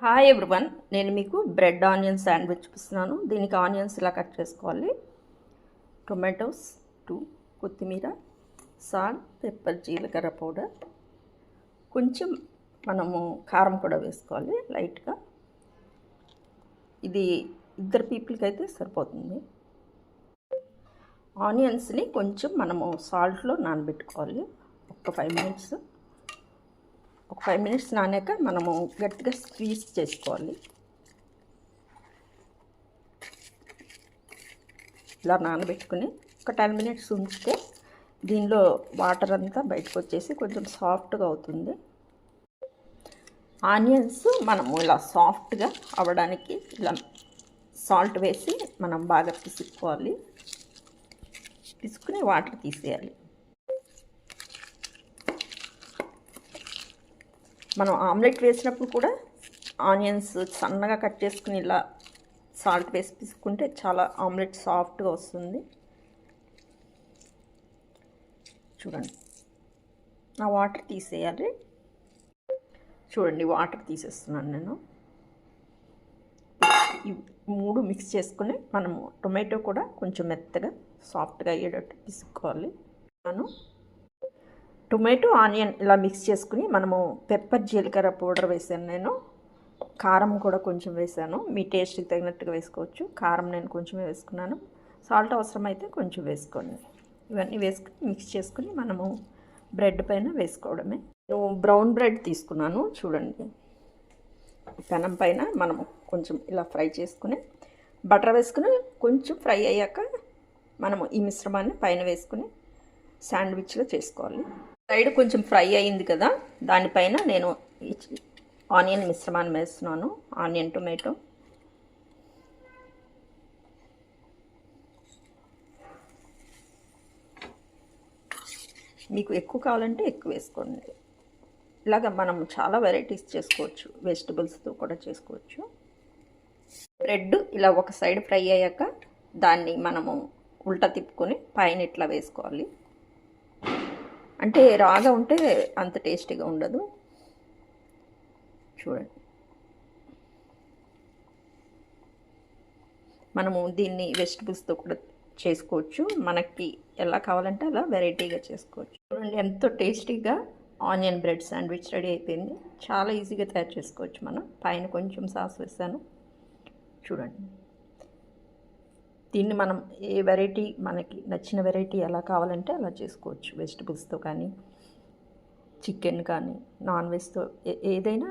Hi everyone, నేను మీకు bread onion sandwich చూపిస్తున్నాను. దీనికి ఆనియన్స్ ఇలా కట్ చేసుకోవాలి. టొమాటోస్ 2, కొత్తిమీర, సాల్ట్, పెప్పర్, జీలకర్ర పౌడర్, కొంచెం మనము కారం కూడా వేసుకోవాలి లైట్గా. ఇది ఇద్దరు పీపుల్కి అయితే సరిపోతుంది. ఆనియన్స్ని కొంచెం మనము సాల్ట్లో నానబెట్టుకోవాలి. ఒక 5 మినిట్స్ నానాక మనము గట్టిగా స్క్వీజ్ చేసుకోవాలి. ఇలా నానబెట్టుకుని ఒక 10 మినిట్స్ ఉంచితే దీనిలో వాటర్ అంతా బయటకు వచ్చేసి కొంచెం సాఫ్ట్గా అవుతుంది. ఆనియన్స్ మనము ఇలా సాఫ్ట్గా అవ్వడానికి ఇలా సాల్ట్ వేసి మనం బాగా పిసుక్కోవాలి. పిసుకుని వాటర్ తీసేయాలి. మనం ఆమ్లెట్ వేసినప్పుడు కూడా ఆనియన్స్ సన్నగా కట్ చేసుకుని ఇలా సాల్ట్ వేసి పిసుకుంటే చాలా ఆమ్లెట్ సాఫ్ట్గా వస్తుంది. చూడండి, ఆ వాటర్ తీసేయాలి. చూడండి, వాటర్ తీసేస్తున్నాను నేను. ఈ 3 మిక్స్ చేసుకుని మనము టొమాటో కూడా కొంచెం మెత్తగా సాఫ్ట్గా అయ్యేటట్టు పిసుకోవాలి. టొమాటో ఆనియన్ ఇలా మిక్స్ చేసుకుని మనము పెప్పర్, జీలకర్ర పౌడర్ వేసాను. నేను కారం కూడా కొంచెం వేసాను. మీ టేస్ట్కి తగినట్టుగా వేసుకోవచ్చు. కారం నేను కొంచెమే వేసుకున్నాను. సాల్ట్ అవసరమైతే కొంచెం వేసుకోండి. ఇవన్నీ వేసుకుని మిక్స్ చేసుకుని మనము బ్రెడ్ పైన వేసుకోవడమే. నేను బ్రౌన్ బ్రెడ్ తీసుకున్నాను. చూడండి, పెనం పైన మనము కొంచెం ఇలా ఫ్రై చేసుకుని బటర్ వేసుకుని కొంచెం ఫ్రై అయ్యాక మనము ఈ మిశ్రమాన్ని పైన వేసుకుని శాండ్విచ్లో చేసుకోవాలి. సైడ్ కొంచెం ఫ్రై అయింది కదా, దానిపైన నేను ఆనియన్ మిశ్రమాన్ని వేస్తున్నాను. Onion, tomato. మీకు ఎక్కువ కావాలంటే ఎక్కువ వేసుకోండి. ఇలాగ మనం చాలా వెరైటీస్ చేసుకోవచ్చు. వెజిటబుల్స్తో కూడా చేసుకోవచ్చు. బ్రెడ్ ఇలా ఒక సైడ్ ఫ్రై అయ్యాక దాన్ని మనము ఉల్టా తిప్పుకొని పైన ఇట్లా వేసుకోవాలి. అంటే రాగా ఉంటే అంత టేస్టీగా ఉండదు. చూడండి, మనము దీన్ని వెజిటబుల్స్తో కూడా చేసుకోవచ్చు. మనకి ఎలా కావాలంటే అలా వెరైటీగా చేసుకోవచ్చు. చూడండి, ఎంతో టేస్టీగా ఆనియన్ బ్రెడ్ శాండ్విచ్ రెడీ అయిపోయింది. చాలా ఈజీగా తయారు చేసుకోవచ్చు. మనం పైన కొంచెం సాస్ వేసాను. చూడండి, దీన్ని మనం ఏ వెరైటీ మనకి నచ్చిన వెరైటీ ఎలా కావాలంటే అలా చేసుకోవచ్చు. వెజిటబుల్స్తో కానీ, చికెన్ కానీ, నాన్ వెజ్తో ఏదైనా